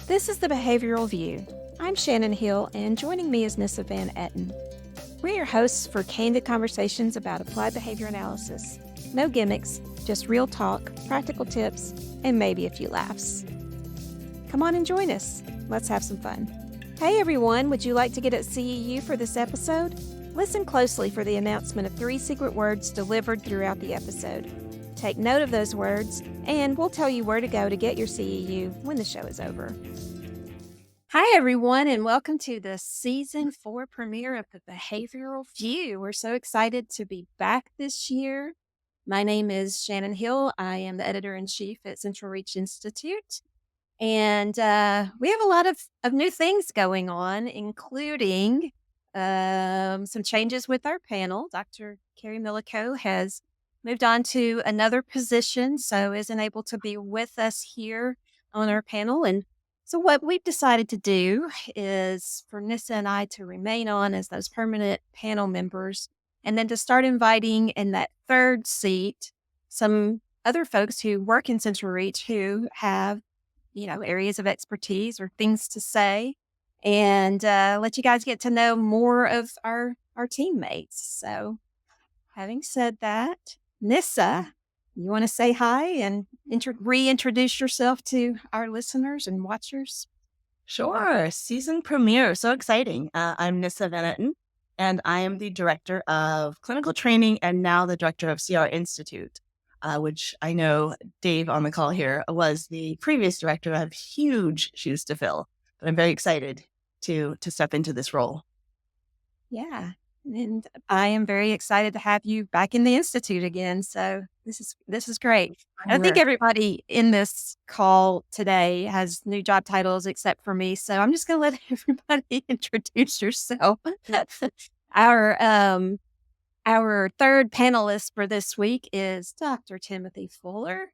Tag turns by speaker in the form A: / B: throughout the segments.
A: This is the Behavioral View. I'm Shannon Hill, and joining me is Nissa Van Etten. We're your hosts for candid conversations about applied behavior analysis. No gimmicks, just real talk, practical tips, and maybe a few laughs. Come on and join us. Let's have some fun. Hey everyone, would you like to get at CEU for this episode? Listen closely for the announcement of 3 secret words delivered throughout the episode. Take note of those words, and we'll tell you where to go to get your CEU when the show is over. Hi, everyone, and welcome to the Season 4 premiere of the Behavioral View. We're so excited to be back this year. My name is Shannon Hill. I am the editor-in-chief at CentralReach Institute. And we have a lot of new things going on, including some changes with our panel. Dr. Carrie Millico has moved on to another position, so isn't able to be with us here on our panel. And so what we've decided to do is for Nissa and I to remain on as those permanent panel members, and then to start inviting in that third seat some other folks who work in CentralReach who have, areas of expertise or things to say, and let you guys get to know more of our teammates. So having said that, Nissa, you want to say hi and reintroduce yourself to our listeners and watchers?
B: Sure. Season premiere. So exciting. I'm Nissa Van Etten, and I am the director of clinical training and now the director of CR Institute, which I know Dave on the call here was the previous director. I have huge shoes to fill, but I'm very excited to step into this role.
A: Yeah. And I am very excited to have you back in the Institute again. So this is great. I think everybody in this call today has new job titles except for me. So I'm just going to let everybody introduce yourself. Our third panelist for this week is Dr. Timothy Fuller.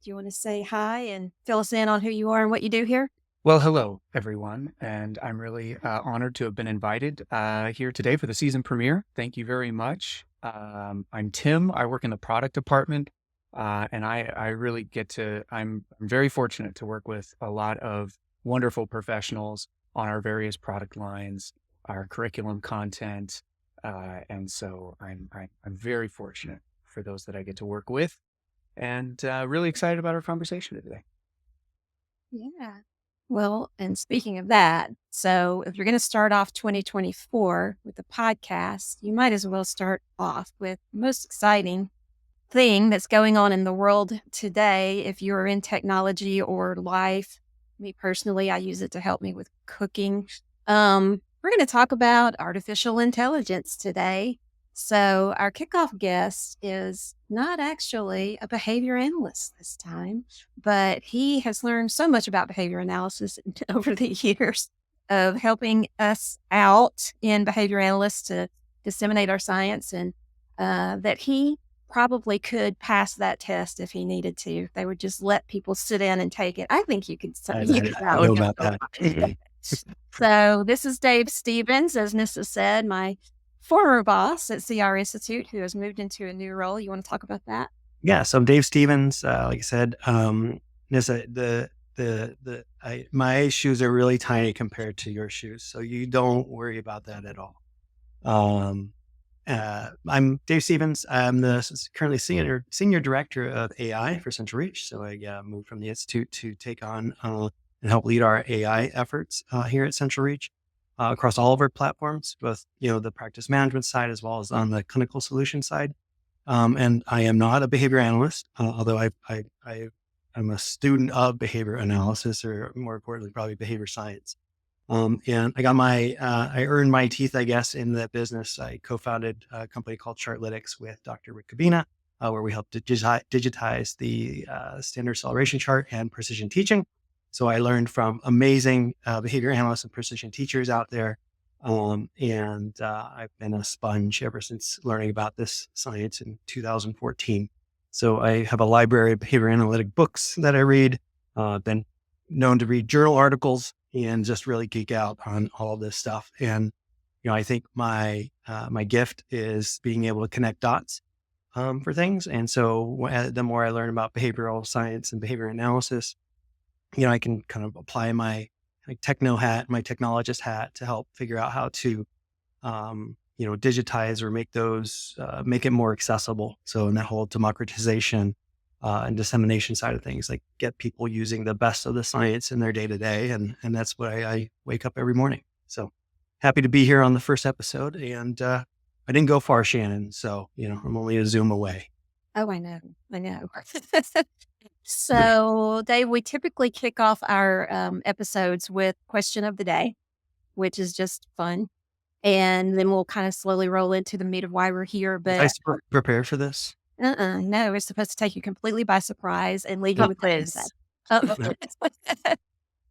A: Do you want to say hi and fill us in on who you are and what you do here?
C: Well, hello, everyone, and I'm really honored to have been invited here today for the season premiere. Thank you very much. I'm Tim. I work in the product department, and I really I'm very fortunate to work with a lot of wonderful professionals on our various product lines, our curriculum content, and so I'm very fortunate for those that I get to work with, and really excited about our conversation today.
A: Yeah. Well, and speaking of that, so if you're going to start off 2024 with a podcast, you might as well start off with the most exciting thing that's going on in the world today. If you're in technology or life, me personally, I use it to help me with cooking. We're going to talk about artificial intelligence today. So our kickoff guest is not actually a behavior analyst this time, but he has learned so much about behavior analysis over the years of helping us out in behavior analysts to disseminate our science, and that he probably could pass that test if he needed to. They would just let people sit in and take it. I think you could.
D: I know about that.
A: So this is Dave Stevens, as Nissa said, my former boss at CR Institute, who has moved into a new role. You want to talk about that?
D: Yeah. So I'm Dave Stevens. Like I said, Nissa, my shoes are really tiny compared to your shoes, so you don't worry about that at all. I'm Dave Stevens. I'm currently senior director of AI for CentralReach. So I moved from the institute to take on and help lead our AI efforts here at CentralReach. Across all of our platforms, both, the practice management side as well as on the clinical solution side. And I am not a behavior analyst, although I'm a student of behavior analysis, or more importantly, probably behavior science. And I got I earned my teeth, I guess, in the business. I co-founded a company called Chartlytics with Dr. Rick Cabina, where we helped digitize the standard acceleration chart and precision teaching. So I learned from amazing behavior analysts and precision teachers out there. And I've been a sponge ever since learning about this science in 2014. So I have a library of behavior analytic books that I read. I've been known to read journal articles and just really geek out on all of this stuff. And, I think my gift is being able to connect dots for things. And so the more I learn about behavioral science and behavior analysis, I can kind of apply my techno hat, my technologist hat to help figure out how to, digitize or make it more accessible. So in that whole democratization and dissemination side of things, like get people using the best of the science in their day to day. And that's what I wake up every morning. So happy to be here on the first episode. And I didn't go far, Shannon. So, I'm only a Zoom away.
A: Oh, I know. So, Dave, we typically kick off our episodes with question of the day, which is just fun. And then we'll kind of slowly roll into the meat of why we're here.
D: Was I
A: But
D: prepared for this?
A: no, it's supposed to take you completely by surprise and leave you with
B: quiz.
A: Oh.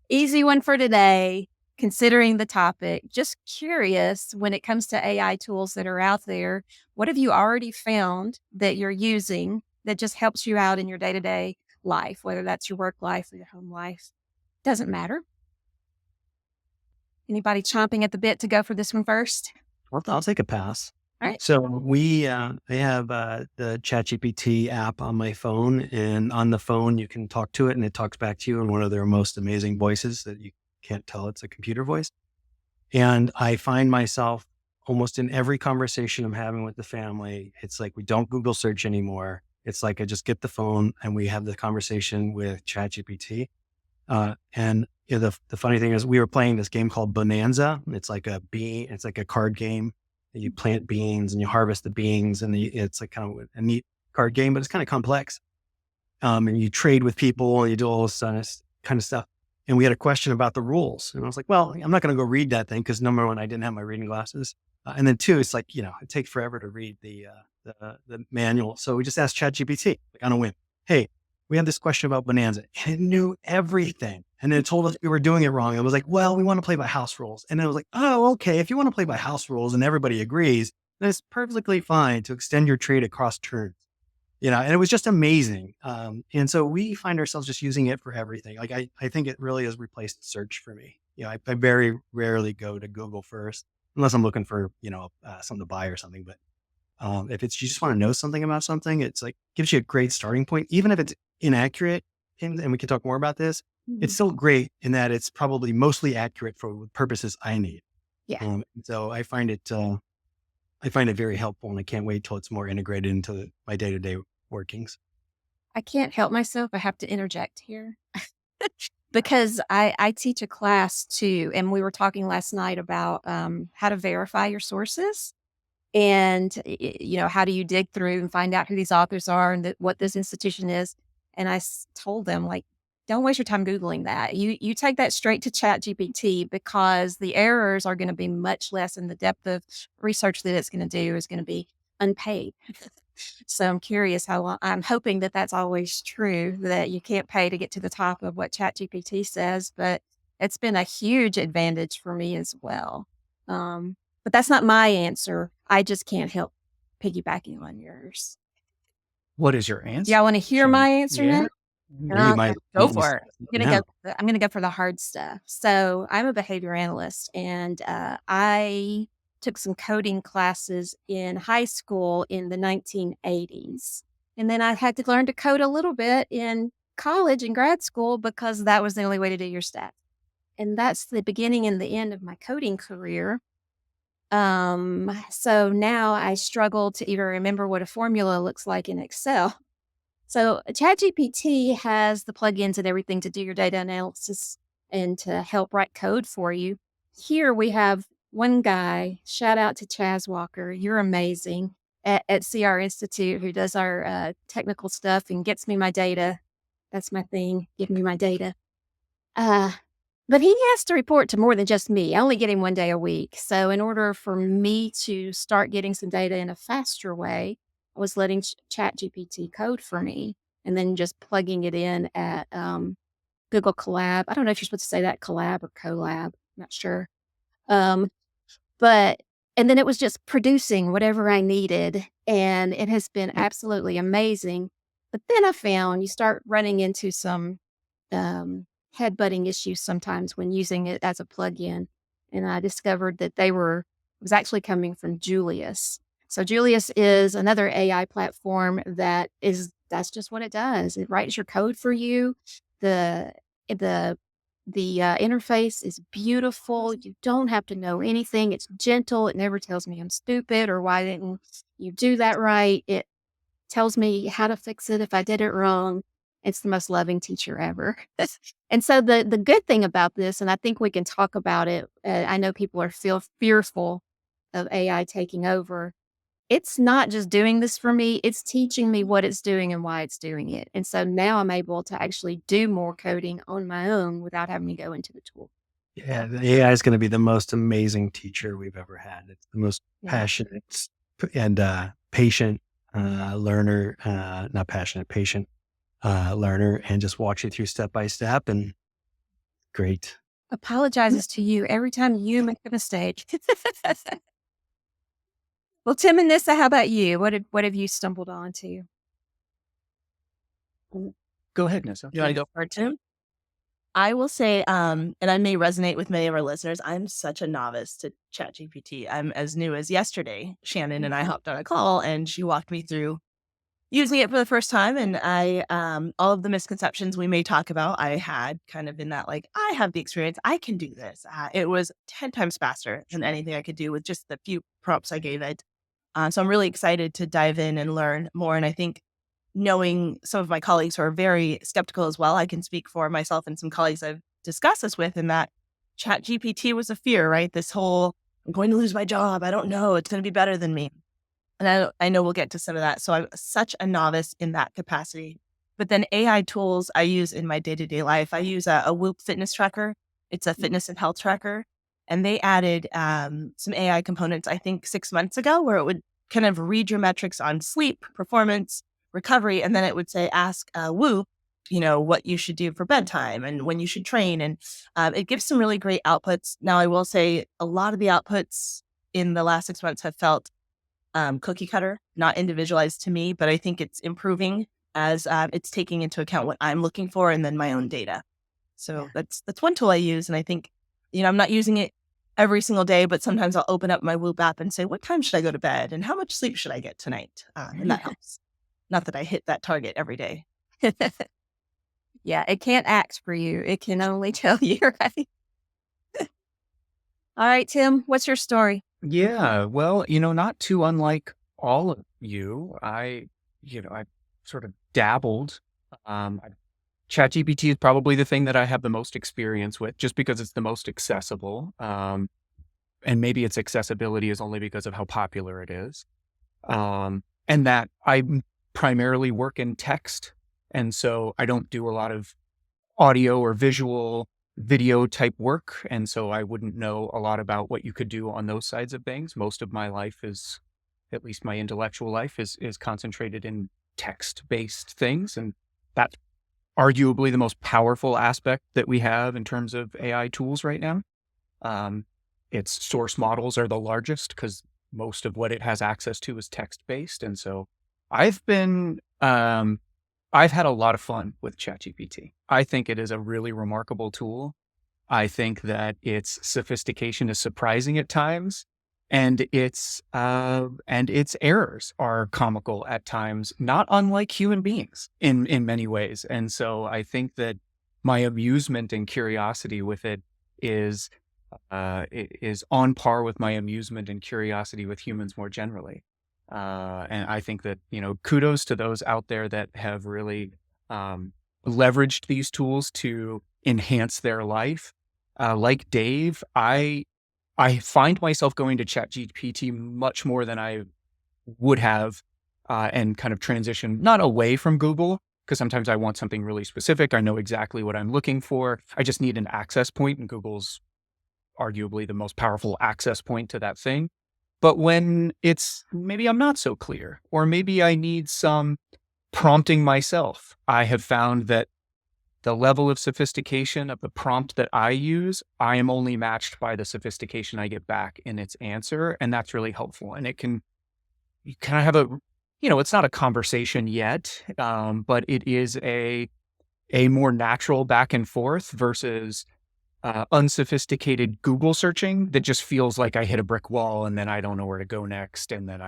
A: Easy one for today, considering the topic. Just curious, when it comes to AI tools that are out there, what have you already found that you're using that just helps you out in your day-to-day life, whether that's your work life or your home life? Doesn't matter. Anybody chomping at the bit to go for this one first?
D: I'll take a pass.
A: All right.
D: So I have the ChatGPT app on my phone, and on the phone you can talk to it and it talks back to you in one of their most amazing voices that you can't tell it's a computer voice. And I find myself almost in every conversation I'm having with the family, it's like we don't Google search anymore. It's like I just get the phone and we have the conversation with ChatGPT. And the funny thing is we were playing this game called Bonanza. It's like a card game. You plant beans and you harvest the beans, and it's like kind of a neat card game, but it's kind of complex. And you trade with people and you do all this kind of stuff. And we had a question about the rules. And I was like, well, I'm not going to go read that thing because number one, I didn't have my reading glasses. And then two, it's like, it takes forever to read the manual. So we just asked ChatGPT like on a whim, hey, we have this question about Bonanza. And it knew everything. And then it told us we were doing it wrong. It was like, well, we want to play by house rules. And then it was like, oh, okay. If you want to play by house rules and everybody agrees, then it's perfectly fine to extend your trade across turns. And it was just amazing. And so we find ourselves just using it for everything. Like I think it really has replaced search for me. I very rarely go to Google first, unless I'm looking for, something to buy or something. But if you just want to know something about something, it's like gives you a great starting point, even if it's inaccurate. And we can talk more about this. It's still great in that it's probably mostly accurate for the purposes I need.
A: Yeah.
D: So I find it very helpful, and I can't wait till it's more integrated into my day-to-day workings.
A: I can't help myself. I have to interject here because I teach a class too. And we were talking last night about how to verify your sources and, how do you dig through and find out who these authors are and what this institution is. And I told them, like, don't waste your time Googling that. You take that straight to ChatGPT because the errors are going to be much less, and the depth of research that it's going to do is going to be unpaid. So I'm curious I'm hoping that that's always true, that you can't pay to get to the top of what ChatGPT says, but it's been a huge advantage for me as well. But that's not my answer. I just can't help piggybacking on yours.
C: What is your answer?
A: Do y'all want to hear my answer now?
B: Go for it.
A: I'm going to go for the hard stuff. So I'm a behavior analyst, and I took some coding classes in high school in the 1980s. And then I had to learn to code a little bit in college and grad school because that was the only way to do your stats. And that's the beginning and the end of my coding career. So now I struggle to even remember what a formula looks like in Excel. So ChatGPT has the plugins and everything to do your data analysis and to help write code for you. Here we have one guy, shout out to Chaz Walker, you're amazing, at CR Institute, who does our technical stuff and gets me my data. That's my thing, give me my data. But he has to report to more than just me. I only get him one day a week. So in order for me to start getting some data in a faster way, I was letting ChatGPT code for me and then just plugging it in at Google Colab. I don't know if you're supposed to say that, Collab or Colab. I'm not sure. And then it was just producing whatever I needed. And it has been absolutely amazing. But then I found you start running into some headbutting issues sometimes when using it as a plugin. And I discovered that it was actually coming from Julius. So Julius is another AI platform that's just what it does. It writes your code for you.
E: The interface is beautiful. You don't have to know anything. It's gentle. It never tells me I'm stupid or why didn't you do that right. It tells me how to fix it if I did it wrong. It's the most loving teacher ever. And so the good thing about this, and I think we can talk about it, I know people are fearful of AI taking over. It's not just doing this for me, it's teaching me what it's doing and why it's doing it. And so now I'm able to actually do more coding on my own without having to go into the tool.
D: Yeah, the AI is going to be the most amazing teacher we've ever had. It's the most passionate and patient learner, not passionate, patient learner, and just walks you through step by step. And great.
A: Apologizes to you every time you make a mistake. Well, Tim and Nissa, how about you? What have you stumbled onto?
C: Go ahead, Nissa.
B: You want to go for it, Tim? I will say, and I may resonate with many of our listeners, I'm such a novice to ChatGPT. I'm as new as yesterday. Shannon and I hopped on a call and she walked me through using it for the first time. And I, all of the misconceptions we may talk about, I had kind of in that, like, I have the experience, I can do this. It was 10 times faster than anything I could do with just the few prompts I gave it. So I'm really excited to dive in and learn more. And I think knowing some of my colleagues who are very skeptical as well, I can speak for myself and some colleagues I've discussed this with, in that ChatGPT was a fear, right? This whole, I'm going to lose my job. I don't know. It's going to be better than me. And I know we'll get to some of that. So I'm such a novice in that capacity. But then AI tools I use in my day-to-day life. I use a Whoop fitness tracker. It's a fitness and health tracker. And they added some AI components, I think 6 months ago, where it would kind of read your metrics on sleep, performance, recovery, and then it would say, ask Whoop, what you should do for bedtime and when you should train. And it gives some really great outputs. Now, I will say a lot of the outputs in the last 6 months have felt cookie cutter, not individualized to me, but I think it's improving as it's taking into account what I'm looking for and then my own data. So that's one tool I use. And I think, I'm not using it every single day, but sometimes I'll open up my Whoop app and say, what time should I go to bed? And how much sleep should I get tonight? And that helps. Not that I hit that target every day.
A: Yeah, it can't act for you. It can only tell you, right? All right, Tim, what's your story?
C: Yeah, well, not too unlike all of you. I sort of dabbled. ChatGPT is probably the thing that I have the most experience with, just because it's the most accessible. And maybe its accessibility is only because of how popular it is. And that I primarily work in text. And so I don't do a lot of audio or video type work. And so I wouldn't know a lot about what you could do on those sides of things. Most of my life is, at least my intellectual life, is concentrated in text-based things. And that's arguably the most powerful aspect that we have in terms of AI tools right now. Its source models are the largest because most of what it has access to is text-based. And so I've had a lot of fun with ChatGPT. I think it is a really remarkable tool. I think that its sophistication is surprising at times, and its errors are comical at times, not unlike human beings in many ways. And so I think that my amusement and curiosity with it is on par with my amusement and curiosity with humans more generally. And I think that, kudos to those out there that have really leveraged these tools to enhance their life. Like Dave, I find myself going to ChatGPT much more than I would have, and kind of transition, not away from Google, because sometimes I want something really specific. I know exactly what I'm looking for. I just need an access point, and Google's arguably the most powerful access point to that thing. But when it's maybe I'm not so clear, or maybe I need some prompting myself, I have found that the level of sophistication of the prompt that I use, I am only matched by the sophistication I get back in its answer. And that's really helpful. And you kind of have it's not a conversation yet, but it is a more natural back and forth versus unsophisticated Google searching that just feels like I hit a brick wall and then I don't know where to go next. And then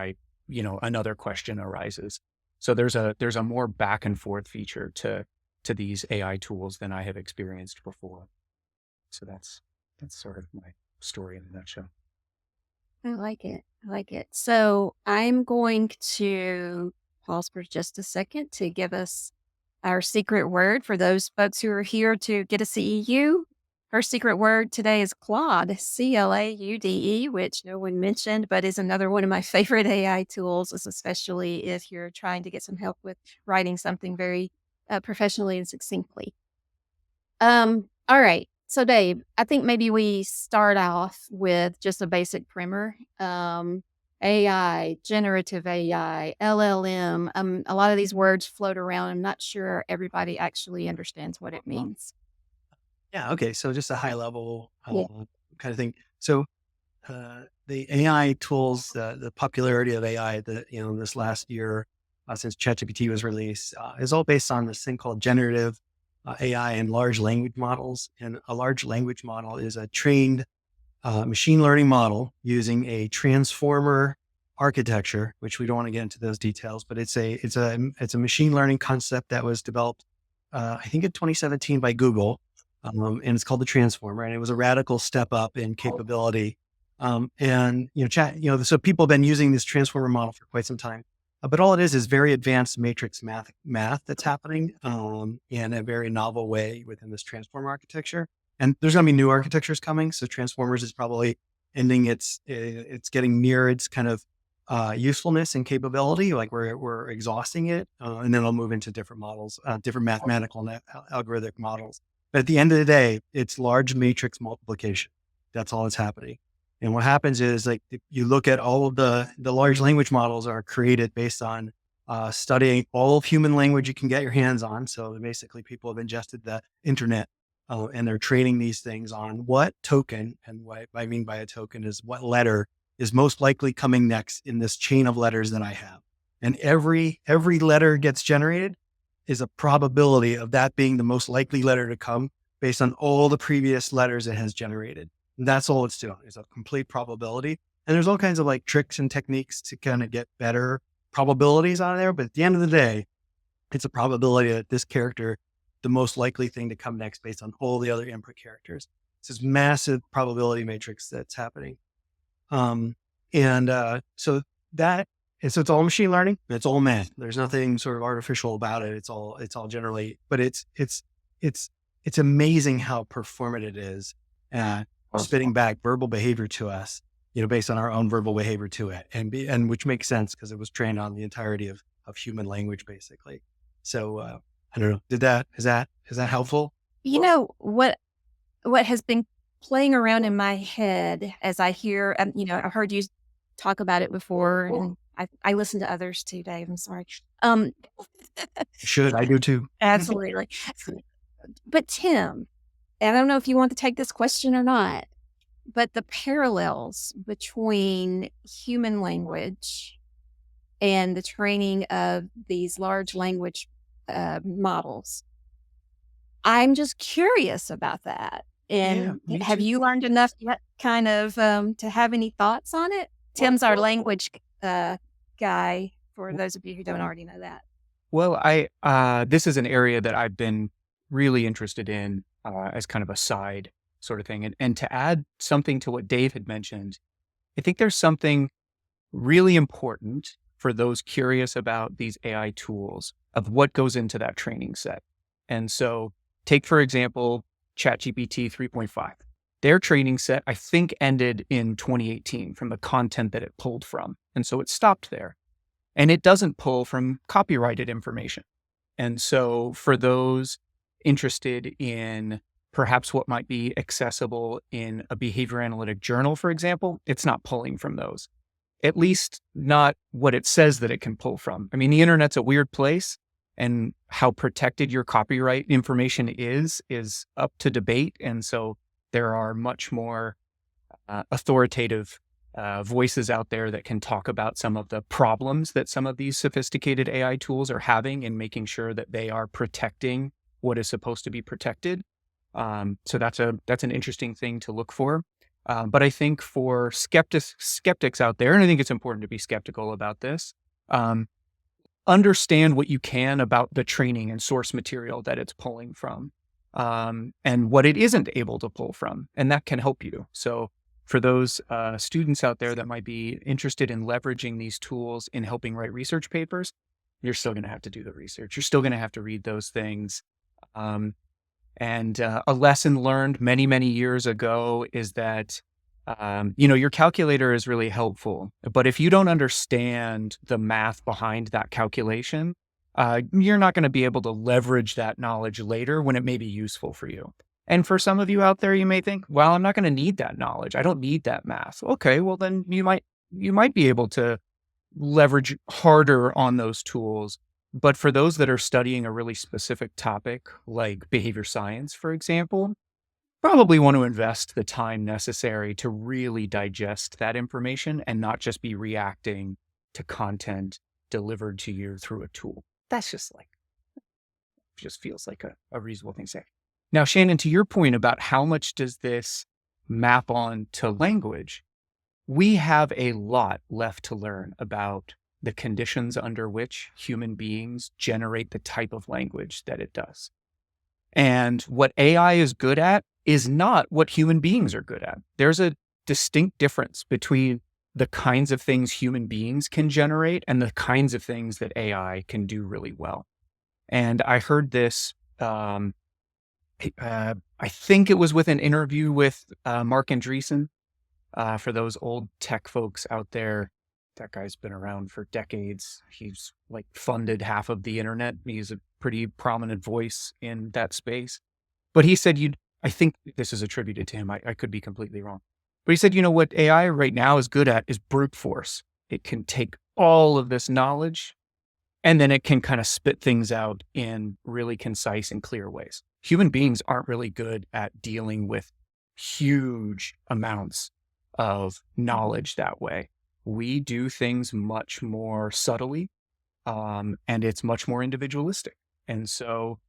C: another question arises. So there's a more back and forth feature to to these AI tools than I have experienced before. So that's sort of my story in a nutshell.
E: I like it. I like it. So I'm going to pause for just a second to give us our secret word for those folks who are here to get a CEU. Her secret word today is Claude, CLAUDE, which no one mentioned, but is another one of my favorite AI tools, especially if you're trying to get some help with writing something very professionally and succinctly. All right. So Dave, I think maybe we start off with just a basic primer. AI, generative AI, LLM. A lot of these words float around. I'm not sure everybody actually understands what it means.
D: Yeah. Okay. So just a high level
E: Yeah.
D: kind of thing. So the AI tools, the popularity of AI, this last year since ChatGPT was released, is all based on this thing called generative AI and large language models. And a large language model is a trained machine learning model using a transformer architecture, which we don't want to get into those details, but it's a machine learning concept that was developed, I think in 2017 by Google, and it's called the transformer, and it was a radical step up in capability. So people have been using this transformer model for quite some time. But all it is very advanced matrix math that's happening in a very novel way within this transformer architecture. And there's going to be new architectures coming. So transformers is probably ending it's getting near its kind of usefulness and capability. Like we're exhausting it, and then it'll move into different models, different mathematical and algorithmic models. But at the end of the day, it's large matrix multiplication. That's all that's happening. And what happens is, like, if you look at all of the large language models are created based on studying all of human language you can get your hands on. So basically people have ingested the internet and they're training these things on what token, and what I mean by a token is what letter is most likely coming next in this chain of letters that I have. And every letter gets generated is a probability of that being the most likely letter to come based on all the previous letters it has generated. And that's all it's doing. It's a complete probability. And there's all kinds of like tricks and techniques to kind of get better probabilities out of there. But at the end of the day, it's a probability that this character, the most likely thing to come next based on all the other input characters. It's this massive probability matrix that's happening. So it's all machine learning. It's all math. There's nothing sort of artificial about it. It's all generally, but it's amazing how performant it is at spitting back verbal behavior to us, based on our own verbal behavior to it, and which makes sense because it was trained on the entirety of human language, basically. So I don't know. Is that helpful?
E: What has been playing around in my head as I hear, I've heard you talk about it before, and I listen to others too, Dave. I'm sorry.
D: Should I do too?
E: Absolutely. But Tim, I don't know if you want to take this question or not, but the parallels between human language and the training of these large language models, I'm just curious about that. And have you learned enough yet kind of to have any thoughts on it? Tim's our language guy, for those of you who don't already know that.
C: Well, this is an area that I've been really interested in as kind of a side sort of thing. And to add something to what Dave had mentioned, I think there's something really important for those curious about these AI tools of what goes into that training set. And so take, for example, ChatGPT 3.5. Their training set, I think, ended in 2018 from the content that it pulled from. And so it stopped there. And it doesn't pull from copyrighted information. And so for those interested in perhaps what might be accessible in a behavior analytic journal, for example, it's not pulling from those. At least not what it says that it can pull from. I mean, the internet's a weird place, and how protected your copyright information is up to debate. And so there are much more authoritative voices out there that can talk about some of the problems that some of these sophisticated AI tools are having in making sure that they are protecting what is supposed to be protected. So that's an interesting thing to look for. But I think for skeptics out there, and I think it's important to be skeptical about this, understand what you can about the training and source material that it's pulling from, and what it isn't able to pull from. And that can help you. So for those students out there that might be interested in leveraging these tools in helping write research papers, you're still going to have to do the research. You're still going to have to read those things. And a lesson learned many, many years ago is that, your calculator is really helpful, but if you don't understand the math behind that calculation, you're not going to be able to leverage that knowledge later when it may be useful for you. And for some of you out there, you may think, well, I'm not going to need that knowledge. I don't need that math. Okay, well, then you might be able to leverage harder on those tools. But for those that are studying a really specific topic, like behavior science, for example, probably want to invest the time necessary to really digest that information and not just be reacting to content delivered to you through a tool. That's just feels like a reasonable thing to say. Now, Shannon, to your point about how much does this map on to language, we have a lot left to learn about the conditions under which human beings generate the type of language that it does. And what AI is good at is not what human beings are good at. There's a distinct difference between the kinds of things human beings can generate and the kinds of things that AI can do really well. And I heard this, I think it was with an interview with Mark Andreessen. For those old tech folks out there, that guy's been around for decades. He's funded half of the internet. He's a pretty prominent voice in that space. But he said, I think this is attributed to him. I could be completely wrong. But he said, what AI right now is good at is brute force. It can take all of this knowledge and then it can kind of spit things out in really concise and clear ways. Human beings aren't really good at dealing with huge amounts of knowledge that way. We do things much more subtly, and it's much more individualistic. And so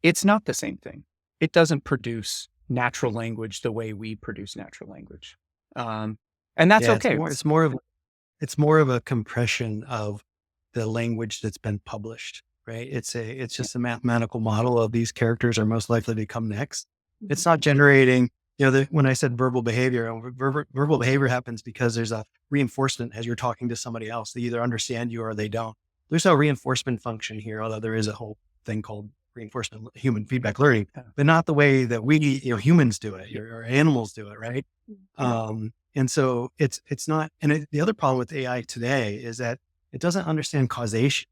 C: it's not the same thing. It doesn't produce natural language the way we produce natural language. And that's okay.
D: It's more of a compression of the language that's been published, right? It's just a mathematical model of these characters are most likely to come next. It's not generating, when I said verbal behavior happens because there's a reinforcement as you're talking to somebody else. They either understand you or they don't. There's no reinforcement function here, although there is a whole thing called reinforcement, human feedback learning, but not the way that we, humans do it or animals do it, right? And so it's not, and the other problem with AI today is that it doesn't understand causation,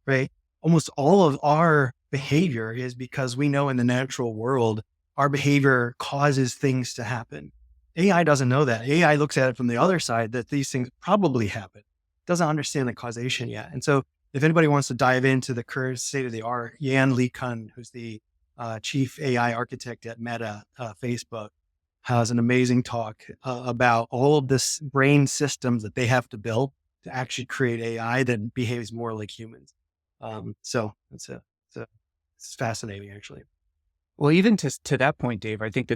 D: right? Almost all of our behavior is because we know in the natural world, our behavior causes things to happen. AI doesn't know that. AI looks at it from the other side that these things probably happen. It doesn't understand the causation yet. And so if anybody wants to dive into the current state of the art, Yan Lee Kun, who's the chief AI architect at Meta, Facebook, has an amazing talk about all of this brain systems that they have to build to actually create AI that behaves more like humans. So it's fascinating, actually.
C: Well, even to that point, Dave, I think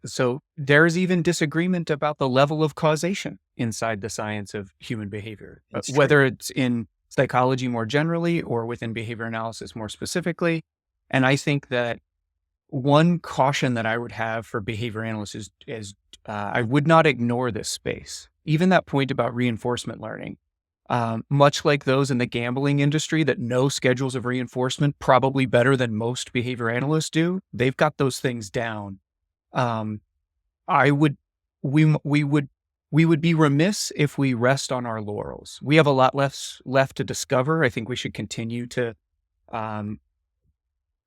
C: so there's even disagreement about the level of causation inside the science of human behavior, whether it's in psychology more generally or within behavior analysis more specifically. And I think that one caution that I would have for behavior analysts is I would not ignore this space. Even that point about reinforcement learning, much like those in the gambling industry that know schedules of reinforcement probably better than most behavior analysts do, they've got those things down. We would be remiss if we rest on our laurels. We have a lot left to discover. I think we should continue to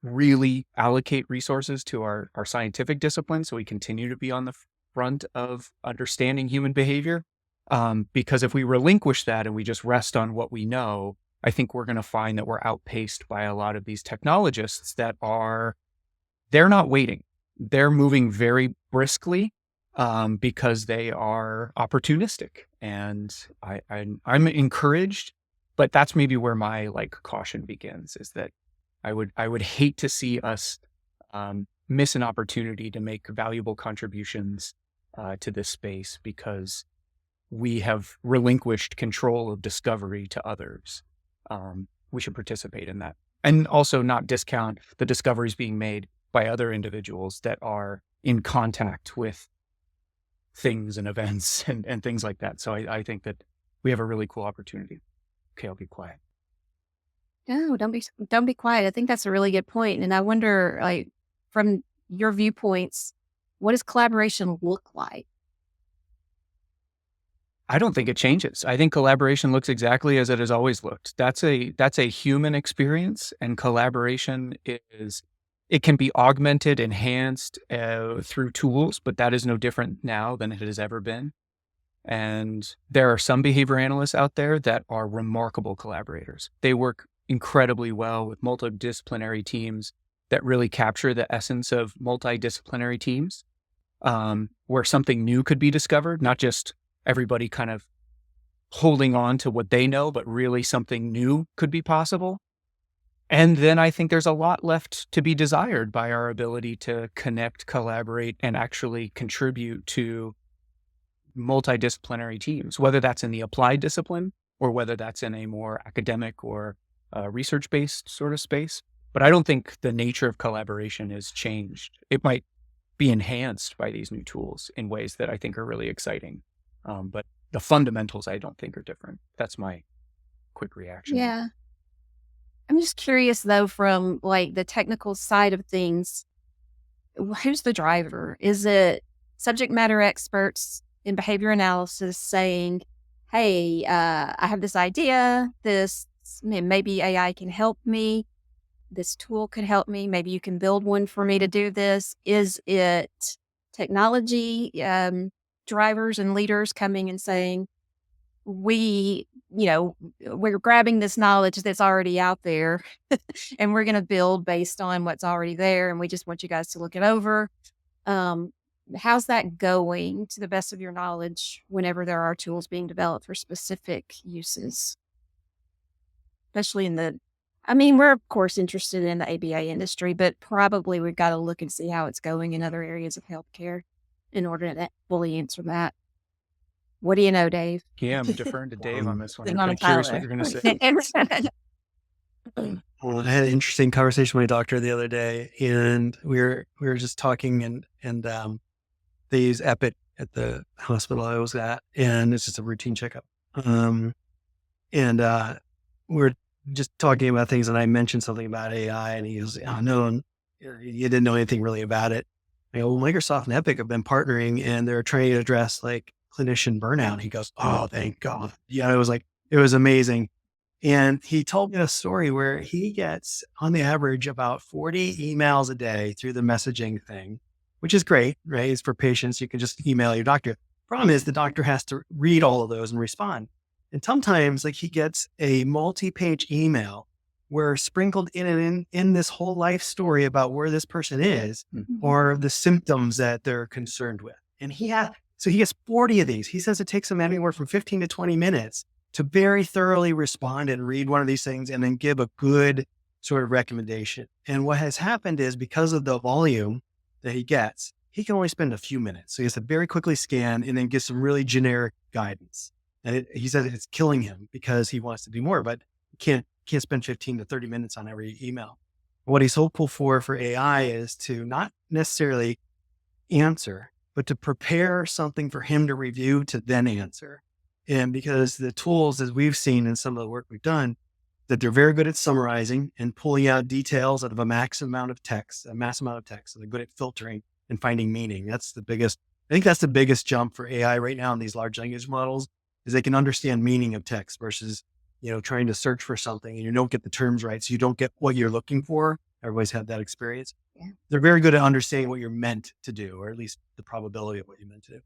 C: really allocate resources to our scientific discipline so we continue to be on the front of understanding human behavior. Because if we relinquish that and we just rest on what we know, I think we're going to find that we're outpaced by a lot of these technologists they're not waiting. They're moving very briskly because they are opportunistic. And I'm encouraged, but that's maybe where my caution begins, is that I would hate to see us miss an opportunity to make valuable contributions to this space because we have relinquished control of discovery to others. we should participate in that. And also not discount the discoveries being made by other individuals that are in contact with things and events and things like that. So I think that we have a really cool opportunity. Okay, I'll be quiet.
E: No, don't be quiet. I think that's a really good point. And I wonder, like, from your viewpoints, what does collaboration look like?
C: I don't think it changes. I think collaboration looks exactly as it has always looked. That's a human experience, and collaboration it can be augmented, enhanced through tools, but that is no different now than it has ever been. And there are some behavior analysts out there that are remarkable collaborators. They work incredibly well with multidisciplinary teams that really capture the essence of multidisciplinary teams, where something new could be discovered, not just everybody kind of holding on to what they know, but really something new could be possible. And then I think there's a lot left to be desired by our ability to connect, collaborate, and actually contribute to multidisciplinary teams, whether that's in the applied discipline or whether that's in a more academic or research-based sort of space. But I don't think the nature of collaboration has changed. It might be enhanced by these new tools in ways that I think are really exciting. But the fundamentals, I don't think, are different. That's my quick reaction.
E: Yeah. I'm just curious, though, from like the technical side of things, who's the driver? Is it subject matter experts in behavior analysis saying, hey, I have this idea, maybe AI can help me, this tool could help me, maybe you can build one for me to do this? Is it technology drivers and leaders coming and saying, we're grabbing this knowledge that's already out there and we're going to build based on what's already there, and we just want you guys to look it over? How's that going, to the best of your knowledge, whenever there are tools being developed for specific uses? Especially we're of course interested in the ABA industry, but probably we've got to look and see how it's going in other areas of healthcare in order to fully answer that. What do you know, Dave?
C: Yeah, I'm deferring to Dave on this one.
E: Sitting
C: I'm
E: on a
C: curious what
E: pile
C: you're going to say.
D: Well, I had an interesting conversation with my doctor the other day, and we were just talking, and they use Epic at the hospital I was at, and it's just a routine checkup. We're just talking about things, and I mentioned something about AI, and he goes, "Oh no, you didn't know anything really about it." I go, "Well, Microsoft and Epic have been partnering, and they're trying to address like clinician burnout." He goes, "Oh, thank God!" Yeah, it was amazing. And he told me a story where he gets, on the average, about 40 emails a day through the messaging thing, which is great, right? It's for patients. You can just email your doctor. Problem is the doctor has to read all of those and respond. And sometimes like he gets a multi-page email where sprinkled in this whole life story about where this person is or the symptoms that they're concerned with. And he gets 40 of these. He says it takes him anywhere from 15 to 20 minutes to very thoroughly respond and read one of these things and then give a good sort of recommendation. And what has happened is, because of the volume that he gets, he can only spend a few minutes. So he has to very quickly scan and then give some really generic guidance. And he said it's killing him because he wants to do more, but can't spend 15 to 30 minutes on every email. What he's hopeful for AI is to not necessarily answer, but to prepare something for him to review to then answer. And because the tools, as we've seen in some of the work we've done, that they're very good at summarizing and pulling out details out of a mass amount of text. So they're good at filtering and finding meaning. I think that's the biggest jump for AI right now in these large language models, is they can understand meaning of text versus, trying to search for something and you don't get the terms right. So you don't get what you're looking for. Everybody's had that experience. Yeah. They're very good at understanding what you're meant to do, or at least the probability of what you're meant to do.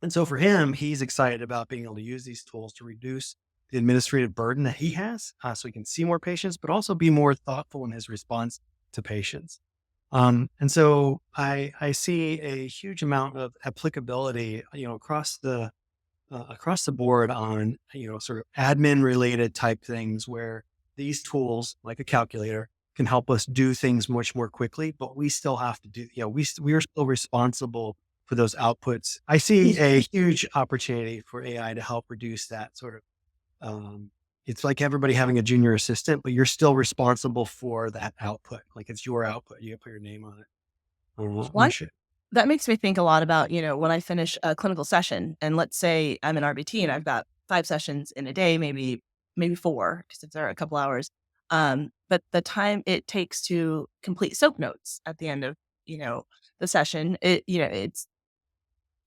D: And so for him, he's excited about being able to use these tools to reduce the administrative burden that he has, so he can see more patients, but also be more thoughtful in his response to patients. And so I see a huge amount of applicability, across the board on, sort of admin related type things where these tools, like a calculator, can help us do things much more quickly, but we still have to do, we are still responsible for those outputs. I see a huge opportunity for AI to help reduce that sort of it's like everybody having a junior assistant, but you're still responsible for that output. Like it's your output. You put your name on it.
B: One that makes me think a lot about, when I finish a clinical session, and let's say I'm an RBT and I've got 5 sessions in a day, maybe 4, because it's a couple hours. But the time it takes to complete soap notes at the end of, the session, it's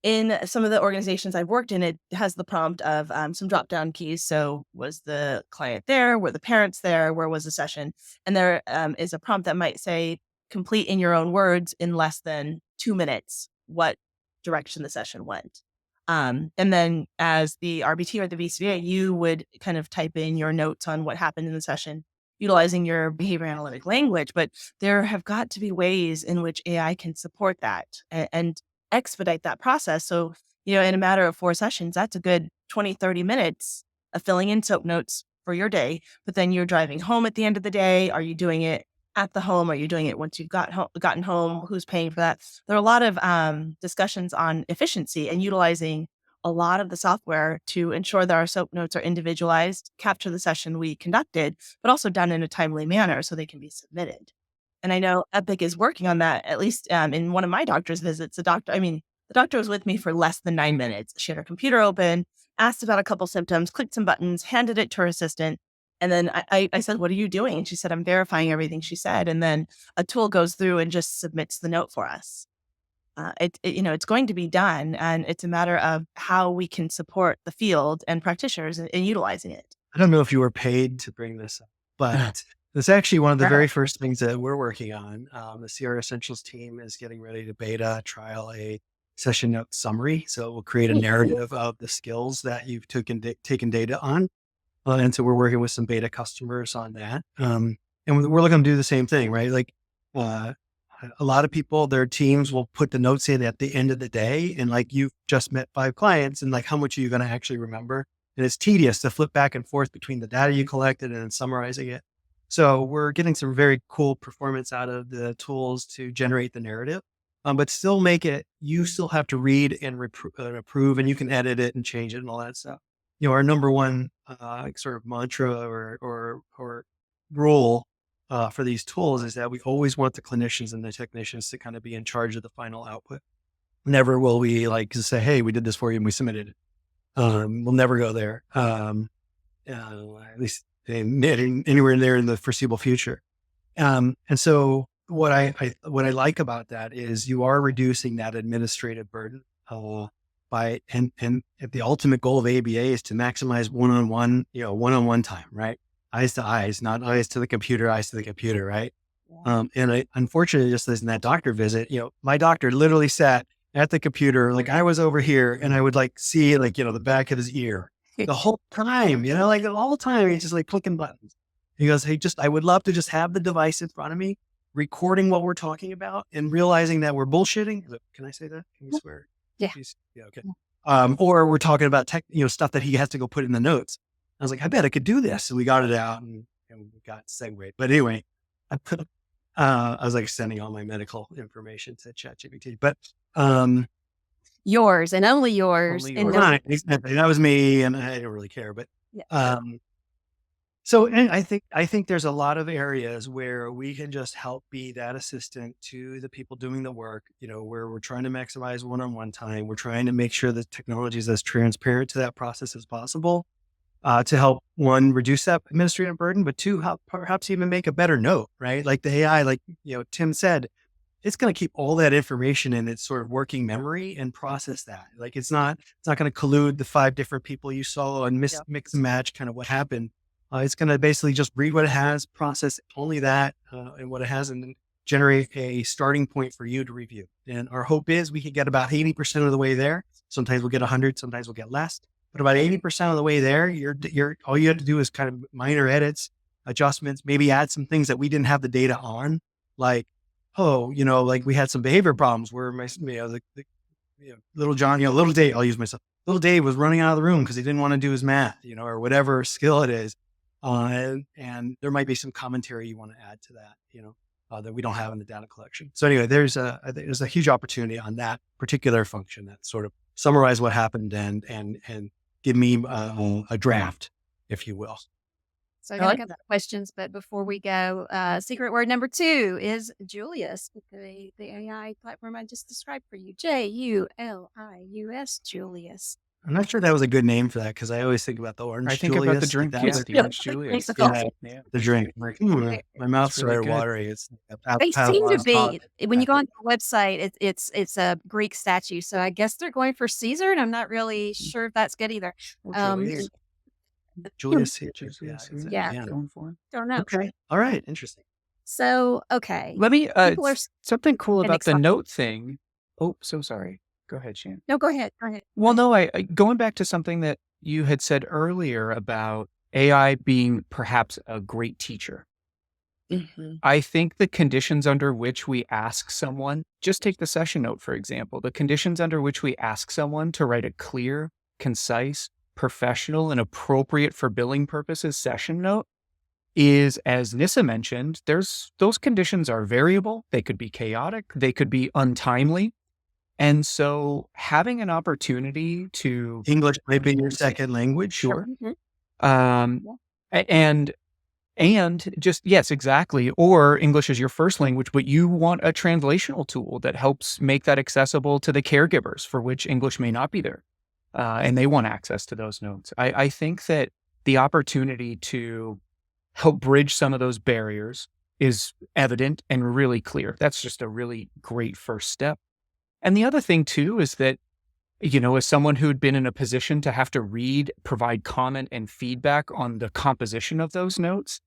B: in some of the organizations I've worked in, it has the prompt of some drop down keys. So was the client there? Were the parents there? Where was the session? And there is a prompt that might say, complete in your own words in less than 2 minutes what direction the session went. And then as the RBT or the BCBA, you would kind of type in your notes on what happened in the session, utilizing your behavior analytic language. But there have got to be ways in which AI can support that and expedite that process. So, in a matter of 4 sessions, that's a good 20, 30 minutes of filling in soap notes for your day. But then you're driving home at the end of the day. Are you doing it at the home? Are you doing it once you've gotten home? Who's paying for that? There are a lot of discussions on efficiency and utilizing a lot of the software to ensure that our soap notes are individualized, capture the session we conducted, but also done in a timely manner so they can be submitted. And I know Epic is working on that, at least in one of my doctor's visits. The doctor was with me for less than 9 minutes. She had her computer open, asked about a couple symptoms, clicked some buttons, handed it to her assistant. And then I said, what are you doing? And she said, I'm verifying everything she said. And then a tool goes through and just submits the note for us. It's going to be done. And it's a matter of how we can support the field and practitioners in utilizing it.
D: I don't know if you were paid to bring this up, but it's actually one of the very first things that we're working on. The CR Essentials team is getting ready to beta trial a session note summary. So it will create a narrative of the skills that you've taken data on. And so we're working with some beta customers on that. And we're looking to do the same thing, right? Like a lot of people, their teams will put the notes in at the end of the day. And like you've just met 5 clients and like, how much are you going to actually remember? And it's tedious to flip back and forth between the data you collected and then summarizing it. So we're getting some very cool performance out of the tools to generate the narrative, but still make it, you still have to read and approve, and you can edit it and change it and all that stuff. Our number one sort of mantra or rule for these tools is that we always want the clinicians and the technicians to kind of be in charge of the final output. Never will we like say, hey, we did this for you and we submitted it. We'll never go there, at least anywhere there in the foreseeable future. And so what I like about that is you are reducing that administrative burden by and the ultimate goal of ABA is to maximize one-on-one time, right? Eyes to eyes, not eyes to the computer, right? Yeah. And unfortunately, just as in that doctor visit, my doctor literally sat at the computer, like I was over here, and I would like see like, the back of his ear the whole time, like the whole time he's just like clicking buttons. He goes, hey, I would love to just have the device in front of me, recording what we're talking about and realizing that we're bullshitting. Can I say that? Can you swear?
E: Yeah.
D: Yeah. Okay. Or we're talking about stuff that he has to go put in the notes. I was like, I bet I could do this. So we got it out and we got segued. But anyway, I was like sending all my medical information to ChatGPT, but,
E: yours and only yours.
D: Exactly. That was me. And I didn't really care, but,
E: yeah.
D: So and I think there's a lot of areas where we can just help be that assistant to the people doing the work, where we're trying to maximize one-on-one time. We're trying to make sure the technology is as transparent to that process as possible, to help, one, reduce that administrative burden, but 2, help perhaps even make a better note, right? Like the AI, like, Tim said, it's going to keep all that information in its sort of working memory and process that. Like it's not going to collude the 5 different people you saw and mix and match kind of what happened. It's going to basically just read what it has, process only that and what it has, and then generate a starting point for you to review. And our hope is we can get about 80% of the way there. Sometimes we'll get 100, sometimes we'll get less, but about 80% of the way there, you're all you have to do is kind of minor edits, adjustments, maybe add some things that we didn't have the data on, like, like we had some behavior problems where my, little John, little Dave, I'll use myself. Little Dave was running out of the room because he didn't want to do his math, or whatever skill it is. And there might be some commentary you want to add to that, that we don't have in the data collection. So anyway, there's a huge opportunity on that particular function that sort of summarize what happened and give me a draft, if you will.
E: So I
B: I
E: got a
B: like
E: couple
B: that.
E: of questions, but before we go, secret word number 2 is Julius, the AI platform I just described for you. Julius, Julius.
D: I'm not sure that was a good name for that because I always think about the
C: I
D: orange
C: think about the
D: Julius.
C: drink.
D: That
C: Yeah,
D: was
C: the orange Julius.
D: yeah,
C: Yeah,
D: the drink. I'm like, my mouth
C: it's really
D: started
C: good.
D: watering. It's
E: They seem to be, when you go
D: Yeah.
E: on the website, it's a Greek statue. So I guess they're going for Caesar, and I'm not really sure if that's good either.
C: Or Julius.
D: Julius Caesar.
C: Julius.
E: Yeah.
D: Yeah.
C: Going for it.
E: Don't know.
D: Okay. All right. Interesting.
E: So, okay.
C: Let me,
E: People are
C: something cool
E: and
C: about the
E: excited.
C: note thing. Oh, so sorry. Go ahead, Shan.
E: No, go ahead. Go ahead.
C: Well, no, I going back to something that you had said earlier about AI being perhaps a great teacher. I think the conditions under which we ask someone, just take the session note, for example, the conditions under which we ask someone to write a clear, concise, professional, and appropriate for billing purposes session note is, as Nissa mentioned, those conditions are variable. They could be chaotic. They could be untimely. And so having an opportunity to
D: English might be your second language.
C: Sure.
E: Mhm.
C: And just, yes, exactly. Or English is your first language, but you want a translational tool that helps make that accessible to the caregivers for which English may not be there. And they want access to those notes. I think that the opportunity to help bridge some of those barriers is evident and really clear. That's just a really great first step. And the other thing too is that, as someone who'd been in a position to have to read, provide comment and feedback on the composition of those notes,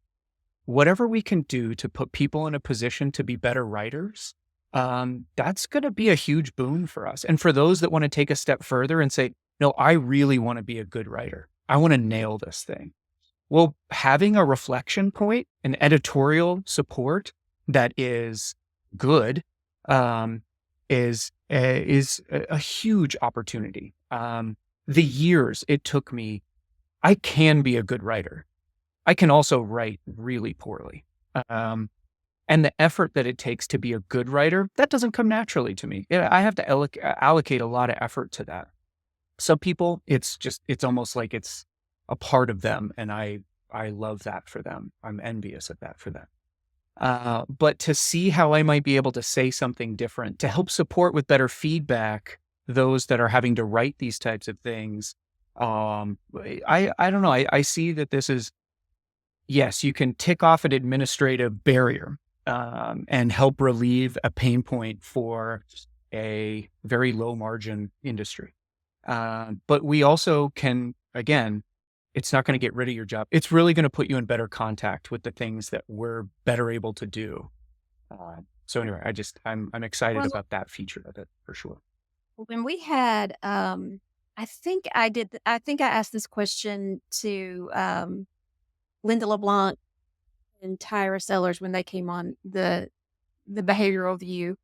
C: whatever we can do to put people in a position to be better writers, that's going to be a huge boon for us. And for those that want to take a step further and say, no, I really want to be a good writer. I want to nail this thing. Well, having a reflection point, an editorial support that is good, is a huge opportunity. The years it took me, I can be a good writer. I can also write really poorly. And the effort that it takes to be a good writer, that doesn't come naturally to me. I have to allocate a lot of effort to that. Some people, it's almost like it's a part of them. And I love that for them. I'm envious of that for them. But to see how I might be able to say something different, to help support with better feedback those that are having to write these types of things, I don't know. I see that this is, yes, you can tick off an administrative barrier and help relieve a pain point for a very low margin industry. But we also can, again, it's not going to get rid of your job. It's really going to put you in better contact with the things that we're better able to do. So anyway, I'm excited about that feature of it for sure.
E: When we had, I think I asked this question to Linda LeBlanc and Tyra Sellers when they came on the behavioral view.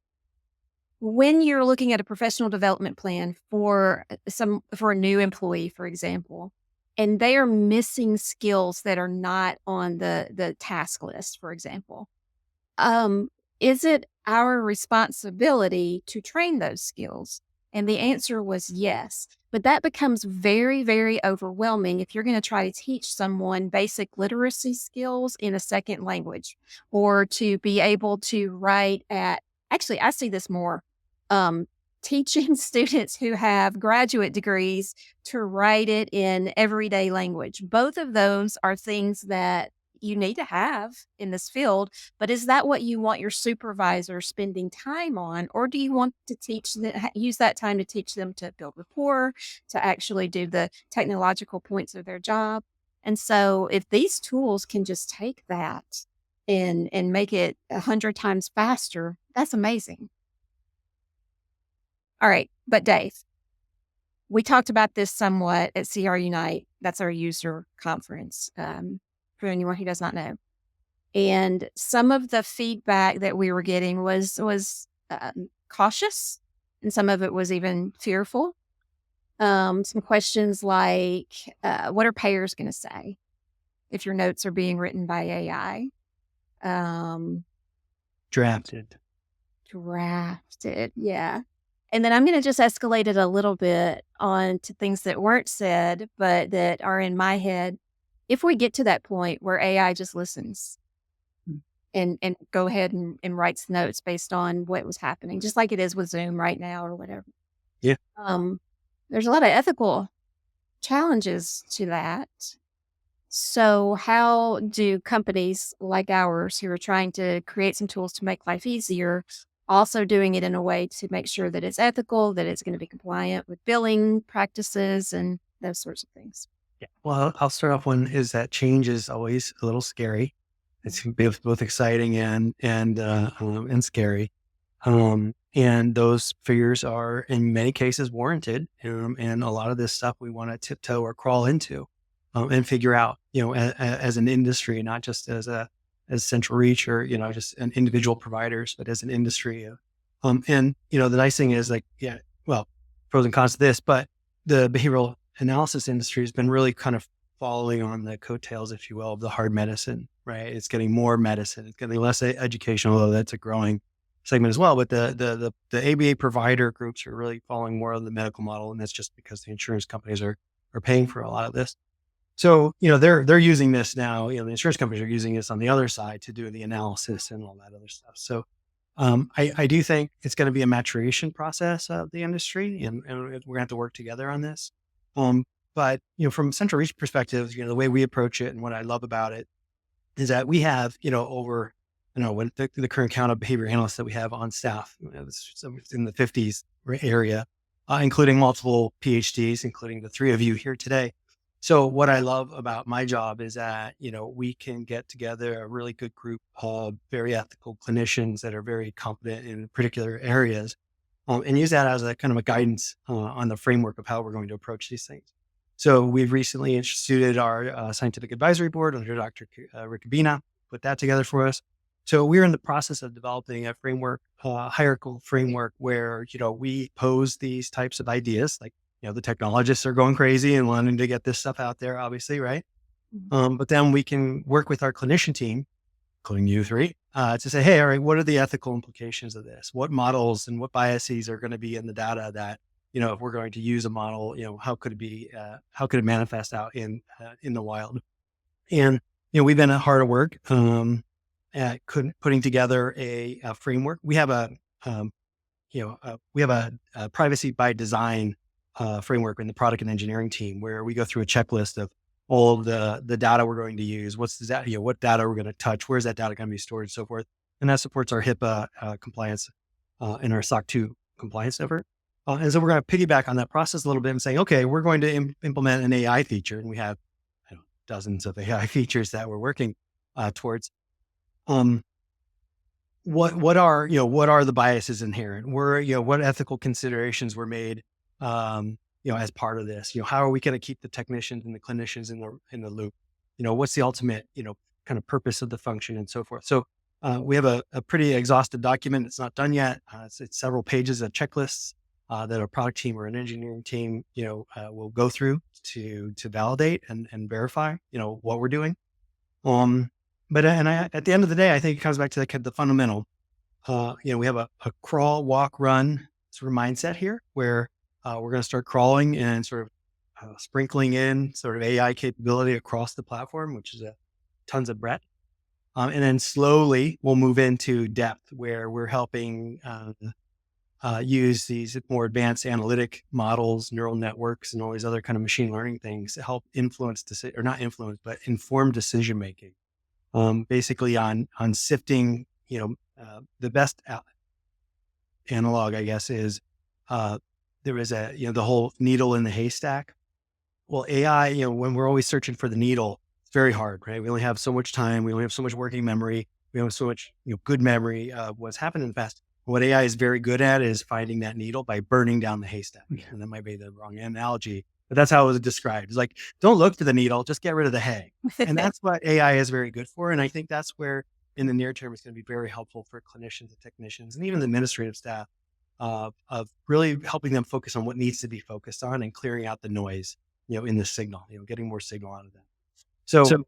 E: When you're looking at a professional development plan for a new employee, for example, and they are missing skills that are not on the task list, for example, is it our responsibility to train those skills? And the answer was yes. But that becomes very, very overwhelming if you're going to try to teach someone basic literacy skills in a second language, or to be able to write actually, I see this more, teaching students who have graduate degrees to write it in everyday language. Both of those are things that you need to have in this field, but is that what you want your supervisor spending time on? Or do you want to use that time to teach them to build rapport, to actually do the technological points of their job? And so if these tools can just take that and make it 100 times faster, that's amazing. All right. But Dave, we talked about this somewhat at CR Unite. That's our user conference, for anyone who does not know. And some of the feedback that we were getting was cautious, and some of it was even fearful. Some questions like, what are payers going to say if your notes are being written by AI?
D: Drafted.
E: Yeah. And then I'm going to just escalate it a little bit on to things that weren't said, but that are in my head. if we get to that point where AI just listens and go ahead and writes notes based on what was happening, just like it is with Zoom right now or whatever.
D: Yeah.
E: There's a lot of ethical challenges to that. So how do companies like ours who are trying to create some tools to make life easier, also doing it in a way to make sure that it's ethical, that it's going to be compliant with billing practices and those sorts of things?
D: Yeah. Well, I'll start off one is that change is always a little scary. It's both exciting and scary. And those figures are in many cases warranted. And a lot of this stuff we want to tiptoe or crawl into, and figure out, as an industry, not just as CentralReach or, just an individual providers, but as an industry. And, the nice thing is well, pros and cons to this, but the behavioral analysis industry has been really kind of following on the coattails, if you will, of the hard medicine, right? It's getting more medicine. It's getting less education, although that's a growing segment as well. But the ABA provider groups are really following more of the medical model. And that's just because the insurance companies are paying for a lot of this. So, they're using this now, the insurance companies are using this on the other side to do the analysis and all that other stuff. So, I do think it's going to be a maturation process of the industry, and we're going to have to work together on this. But, from CentralReach perspective, the way we approach it and what I love about it is that we have, over, when the current count of behavior analysts that we have on staff, it's in the 50s area, including multiple PhDs, including the three of you here today. So what I love about my job is that, we can get together a really good group of very ethical clinicians that are very competent in particular areas, and use that as a kind of a guidance on the framework of how we're going to approach these things. So we've recently instituted our scientific advisory board under Dr. Riccabina, put that together for us. So we're in the process of developing a framework, hierarchical framework where, we pose these types of ideas, like, the technologists are going crazy and wanting to get this stuff out there, obviously, right? But then we can work with our clinician team, including you three, to say, hey, all right, what are the ethical implications of this? What models and what biases are going to be in the data that, if we're going to use a model, how could it manifest out in the wild? And, we've been hard at work at putting together a framework. We have a privacy by design framework in the product and engineering team, where we go through a checklist of all of the data we're going to use, what data we're going to touch, where's that data going to be stored, and so forth. And that supports our HIPAA compliance and our SOC 2 compliance effort. And so we're going to piggyback on that process a little bit and saying, okay, we're going to implement an AI feature, and we have dozens of AI features that we're working towards. What are the biases inherent? What ethical considerations were made as part of this? How are we going to keep the technicians and the clinicians in the loop? What's the ultimate, kind of purpose of the function and so forth. So we have a pretty exhaustive document. It's not done yet. It's several pages of checklists that a product team or an engineering team, will go through to validate and verify, what we're doing. But at the end of the day, I think it comes back to the fundamental. We have a crawl, walk, run sort of mindset here, where we're going to start crawling and sort of sprinkling in sort of AI capability across the platform, which is tons of breadth. And then slowly we'll move into depth, where we're helping use these more advanced analytic models, neural networks, and all these other kind of machine learning things to help inform decision making. Basically on sifting, the best analog, I guess, is there is the whole needle in the haystack. Well, AI, when we're always searching for the needle, it's very hard, right? We only have so much time. We only have so much working memory. We have so much good memory of what's happened in the past. What AI is very good at is finding that needle by burning down the haystack. And that might be the wrong analogy, but that's how it was described. It's like, don't look for the needle, just get rid of the hay. And that's what AI is very good for. And I think that's where in the near term, it's going to be very helpful for clinicians and technicians and even the administrative staff of really helping them focus on what needs to be focused on and clearing out the noise, in the signal, getting more signal out of that. So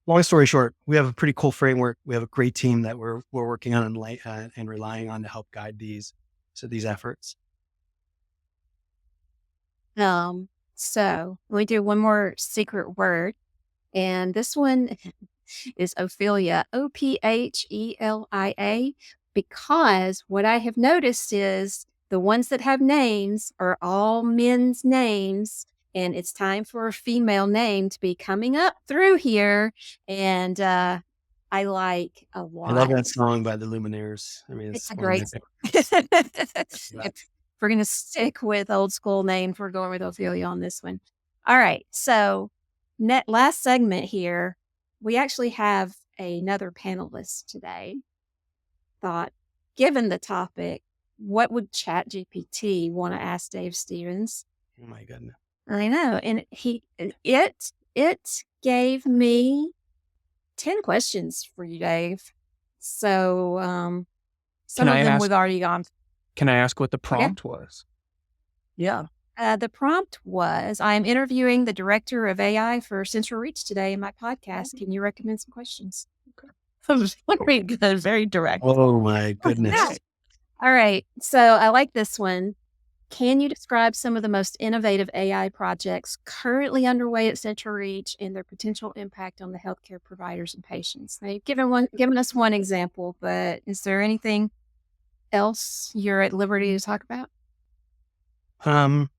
D: long story short, we have a pretty cool framework. We have a great team that we're working on and relying on to help guide these efforts.
E: So we do one more secret word. And this one is Ophelia, Ophelia, because what I have noticed is the ones that have names are all men's names, and it's time for a female name to be coming up through here. And I like a lot.
D: I love that song by the Luminaires. I mean,
E: It's a
D: one of my
E: great
D: favorites.
E: If we're going to stick with old school names, we're going with Ophelia on this one. All right. So, last segment here, we actually have another panelist today. Thought, given the topic, what would ChatGPT want to ask Dave Stevens?
D: Oh my goodness.
E: I know. And it gave me 10 questions for you, Dave. So, some of them we've already gone.
C: Can I ask what the prompt was?
B: Yeah.
E: The prompt was, I am interviewing the director of AI for CentralReach today in my podcast. Can you recommend some questions?
B: Very good. Very direct.
D: Oh my goodness.
E: Yeah. All right. So I like this one. Can you describe some of the most innovative AI projects currently underway at CentralReach and their potential impact on the healthcare providers and patients? Now, you've given us one example, but is there anything else you're at liberty to talk about?
D: I'll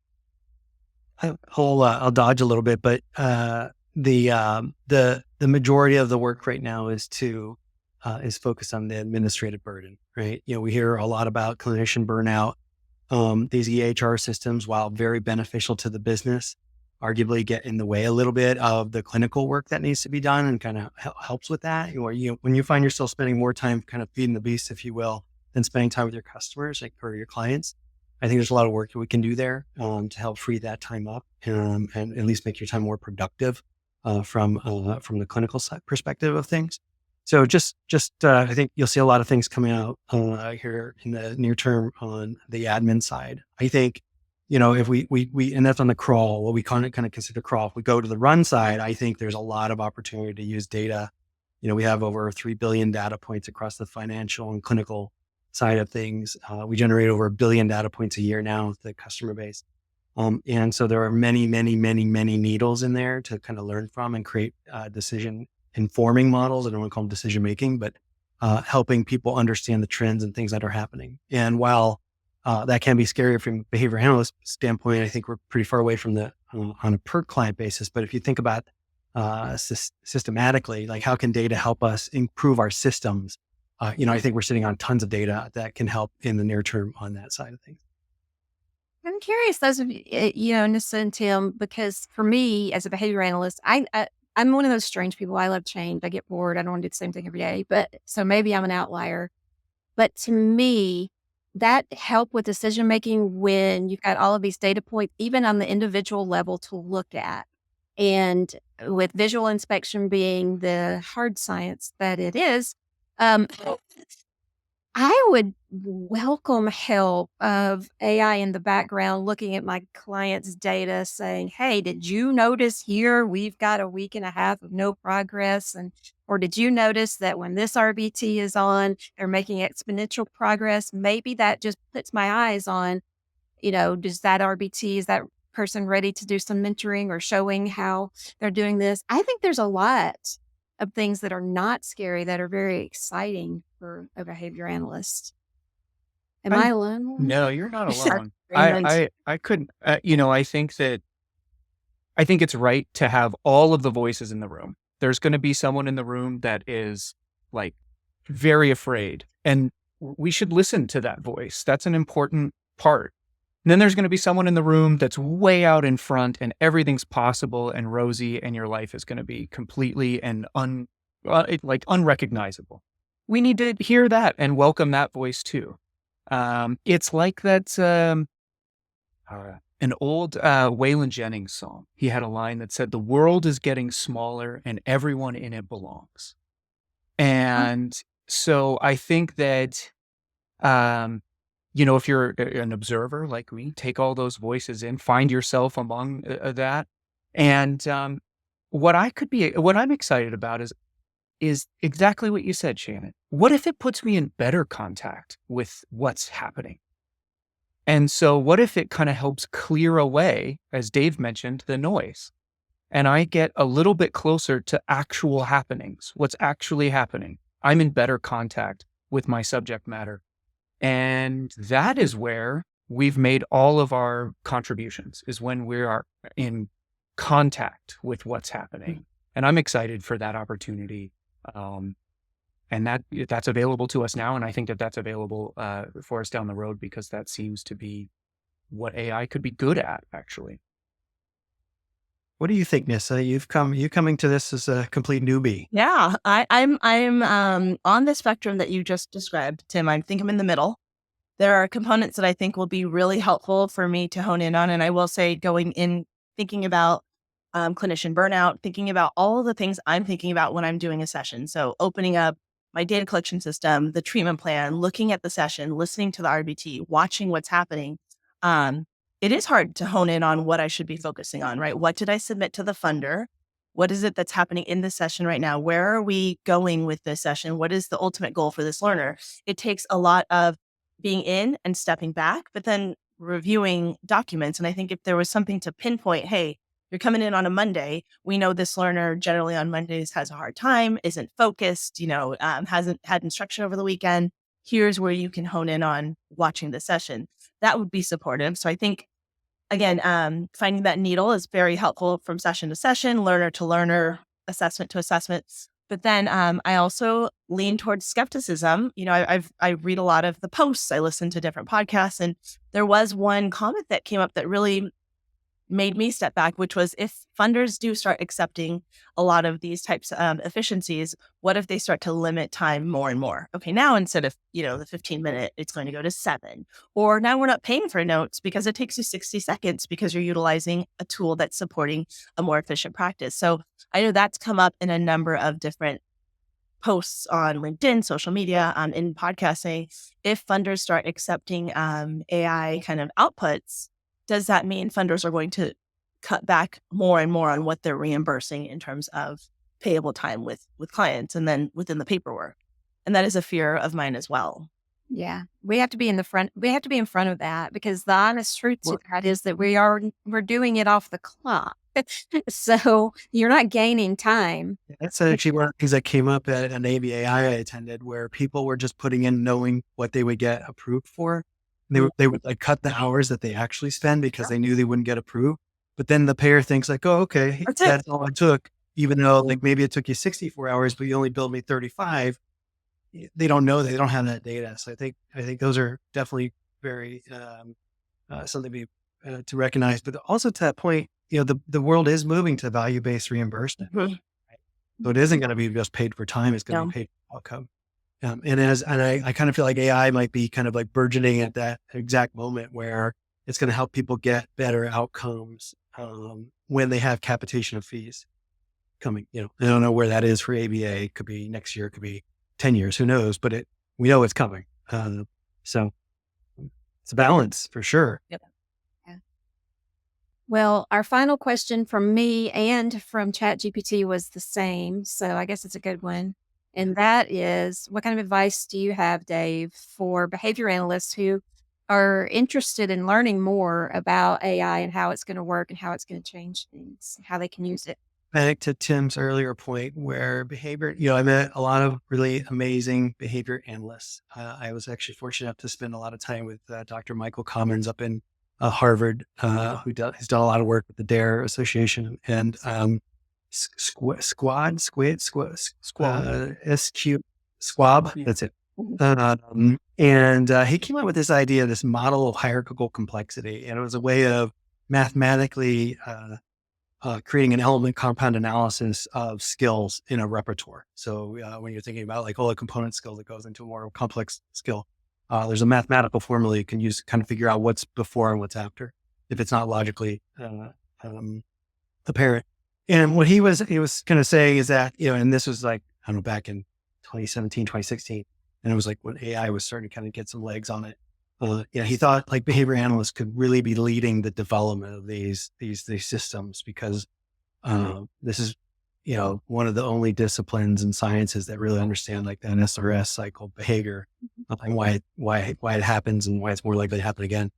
D: dodge a little bit, but the majority of the work right now is focused on the administrative burden, right? We hear a lot about clinician burnout. These EHR systems, while very beneficial to the business, arguably get in the way a little bit of the clinical work that needs to be done, and kind of helps with that. When you find yourself spending more time kind of feeding the beast, if you will, than spending time with your customers, or your clients, I think there's a lot of work that we can do there to help free that time up and at least make your time more productive from the clinical side perspective of things. So just I think you'll see a lot of things coming out here in the near term on the admin side. I think, if we and that's on the crawl, what we kind of consider crawl. If we go to the run side, I think there's a lot of opportunity to use data. We have over 3 billion data points across the financial and clinical side of things. We generate over 1 billion data points a year now with the customer base. And so there are many, many, many, many needles in there to kind of learn from and create decision informing models. I don't want to call them decision making, but helping people understand the trends and things that are happening. And while that can be scary from a behavior analyst standpoint, I think we're pretty far away from on a per client basis. But if you think about systematically, like how can data help us improve our systems? I think we're sitting on tons of data that can help in the near term on that side of things.
E: I'm curious, those of you, Nissa and Tim, because for me as a behavior analyst, I'm one of those strange people. I love change. I get bored. I don't want to do the same thing every day. But so maybe I'm an outlier. But to me, that help with decision making when you've got all of these data points, even on the individual level to look at. And with visual inspection being the hard science that it is, I would welcome help of AI in the background looking at my client's data saying, hey, did you notice here we've got a week and a half of no progress? Or did you notice that when this RBT is on, they're making exponential progress? Maybe that just puts my eyes on, does that RBT, is that person ready to do some mentoring or showing how they're doing this? I think there's a lot of things that are not scary that are very exciting for a behavior analyst. Am I alone?
C: No, you're not alone. I couldn't, I think it's right to have all of the voices in the room. There's going to be someone in the room that is like very afraid, and we should listen to that voice. That's an important part. And then there's going to be someone in the room that's way out in front and everything's possible and rosy, and your life is going to be completely and unrecognizable. We need to hear that and welcome that voice too. It's like that, an old Waylon Jennings song. He had a line that said, "The world is getting smaller and everyone in it belongs." And so I think that, if you're an observer like me, take all those voices in, find yourself among that. And what I'm excited about is exactly what you said, Shannon. What if it puts me in better contact with what's happening? And so what if it kind of helps clear away, as Dave mentioned, the noise? and I get a little bit closer to actual happenings, what's actually happening. I'm in better contact with my subject matter. And that is where we've made all of our contributions, is when we are in contact with what's happening. And I'm excited for that opportunity. And that's available to us now. And I think that that's available for us down the road, because that seems to be what AI could be good at, actually.
D: What do you think, Nissa? You coming to this as a complete newbie.
B: Yeah, I'm on the spectrum that you just described, Tim. I think I'm in the middle. There are components that I think will be really helpful for me to hone in on. And I will say, going in, thinking about clinician burnout, thinking about all of the things I'm thinking about when I'm doing a session. So opening up my data collection system, the treatment plan, looking at the session, listening to the RBT, watching what's happening. It is hard to hone in on what I should be focusing on, right? What did I submit to the funder? What is it that's happening in this session right now? Where are we going with this session? What is the ultimate goal for this learner? It takes a lot of being in and stepping back, but then reviewing documents. And I think if there was something to pinpoint, hey, you're coming in on a Monday, we know this learner generally on Mondays has a hard time, isn't focused, hasn't had instruction over the weekend. Here's where you can hone in on watching the session. That would be supportive. So I think, again, finding that needle is very helpful from session to session, learner to learner, assessment to assessment. But then I also lean towards skepticism. I read a lot of the posts, I listen to different podcasts, and there was one comment that came up that really made me step back, which was, if funders do start accepting a lot of these types of efficiencies, what if they start to limit time more and more? Okay, now instead of, the 15-minute, it's going to go to 7. Or now we're not paying for notes because it takes you 60 seconds because you're utilizing a tool that's supporting a more efficient practice. So I know that's come up in a number of different posts on LinkedIn, social media, in podcasting. If funders start accepting AI kind of outputs, does that mean funders are going to cut back more and more on what they're reimbursing in terms of payable time with clients and then within the paperwork? And that is a fear of mine as well.
A: Yeah, we have to be in the front. We have to be in front of that, because the honest truth to that is that we're doing it off the clock. So you're not gaining time.
D: That's actually one of the things that came up at an ABAI I attended, where people were just putting in knowing what they would get approved for. They would like cut the hours that they actually spend because they knew they wouldn't get approved. But then the payer thinks like, oh, okay, that's all it took, even though like maybe it took you 64 hours, but you only billed me 35. They don't know, they don't have that data. So I think those are definitely very something to recognize. But also to that point, the world is moving to value-based reimbursement.
B: Mm-hmm.
D: So it isn't going to be just paid for time; it's going to be paid for outcome. And I kind of feel like AI might be kind of like burgeoning at that exact moment where it's going to help people get better outcomes when they have capitation of fees coming. I don't know where that is for ABA. It could be next year, it could be 10 years, who knows? But we know it's coming. So it's a balance for sure.
B: Yep.
A: Yeah. Well, our final question from me and from ChatGPT was the same, so I guess it's a good one. And that is, what kind of advice do you have, Dave, for behavior analysts who are interested in learning more about AI and how it's going to work and how it's going to change things, and how they can use it?
D: Back to Tim's earlier point where behavior, I met a lot of really amazing behavior analysts. I was actually fortunate enough to spend a lot of time with Dr. Michael Commons up in Harvard, who has done a lot of work with the DARE Association and Squab. That's it. And he came up with this idea, this model of hierarchical complexity, and it was a way of mathematically creating an element compound analysis of skills in a repertoire. So when you're thinking about like all the component skills that goes into a more complex skill, there's a mathematical formula you can use to kind of figure out what's before and what's after, if it's not logically apparent. And what he was going to say is that, and this was like, I don't know, back in 2017, 2016, and it was like when AI was starting to kind of get some legs on it. He thought like behavior analysts could really be leading the development of these systems, because this is, one of the only disciplines in sciences that really understand like the NSRS cycle behavior, and why it happens and why it's more likely to happen again.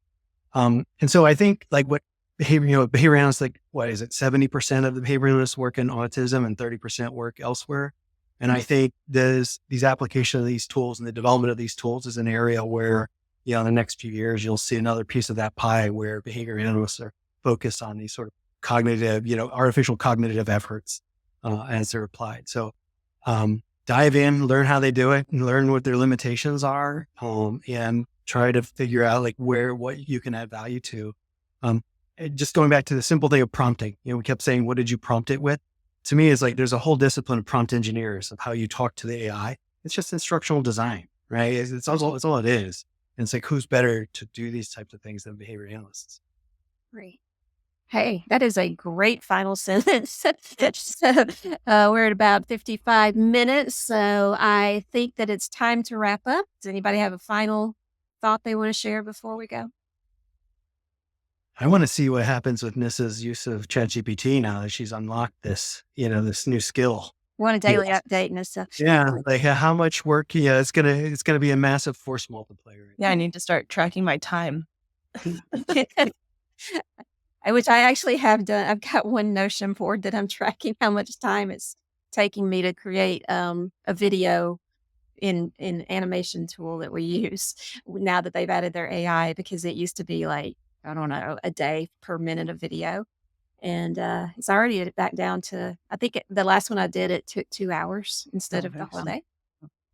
D: And so I think like what behavior analysts, like, what is it? 70% of the behavior analysts work in autism and 30% work elsewhere. And I think these application of these tools and the development of these tools is an area where, in the next few years, you'll see another piece of that pie where behavior analysts are focused on these sort of cognitive, artificial cognitive efforts as they're applied. So dive in, learn how they do it, and learn what their limitations are, and try to figure out like what you can add value to. Just going back to the simple thing of prompting, we kept saying, what did you prompt it with? To me, it's like there's a whole discipline of prompt engineers of how you talk to the AI. It's just instructional design, right? It's all it is. And it's like, who's better to do these types of things than behavior analysts?
A: Great. Hey, that is a great final sentence. We're at about 55 minutes, so I think that it's time to wrap up. Does anybody have a final thought they want to share before we go?
D: I want to see what happens with Nissa's use of ChatGPT now that she's unlocked this, this new skill.
A: Want a daily update, Nissa?
D: Yeah, like how much work? Yeah, it's gonna be a massive force multiplier.
B: Yeah, I need to start tracking my time.
A: Which I actually have done. I've got one Notion board that I'm tracking how much time it's taking me to create a video in animation tool that we use now that they've added their AI, because it used to be like, I don't know, a day per minute of video. And it's already back down to, I think the last one I did, it took 2 hours instead of the whole day.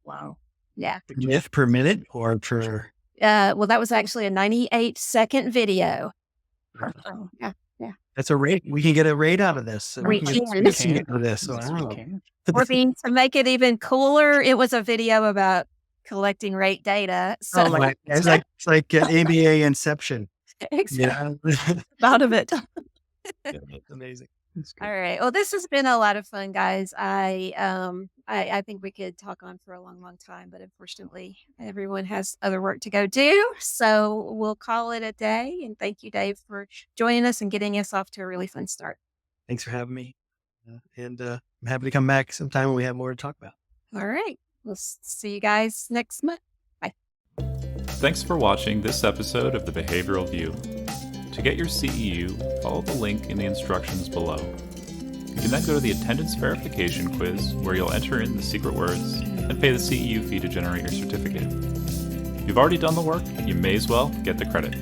B: Wow.
A: Yeah.
D: If per minute or per?
A: Well, that was actually a 98-second video.
E: Oh, yeah.
D: That's a rate. We can get a rate out of this.
A: We can.
D: Get out of this. So
A: Or to make it even cooler, it was a video about collecting rate data. So
D: it's like ABA Inception.
A: Exactly.
B: Out of it.
D: Yeah, that's amazing.
A: All right. Well, this has been a lot of fun, guys. I think we could talk on for a long, long time, but unfortunately, everyone has other work to go do. So we'll call it a day. And thank you, Dave, for joining us and getting us off to a really fun start.
D: Thanks for having me. And I'm happy to come back sometime when we have more to talk about.
A: All right. We'll see you guys next month. Bye.
F: Thanks for watching this episode of The Behavioral View. To get your CEU, follow the link in the instructions below. You can then go to the attendance verification quiz, where you'll enter in the secret words and pay the CEU fee to generate your certificate. If you've already done the work, you may as well get the credit.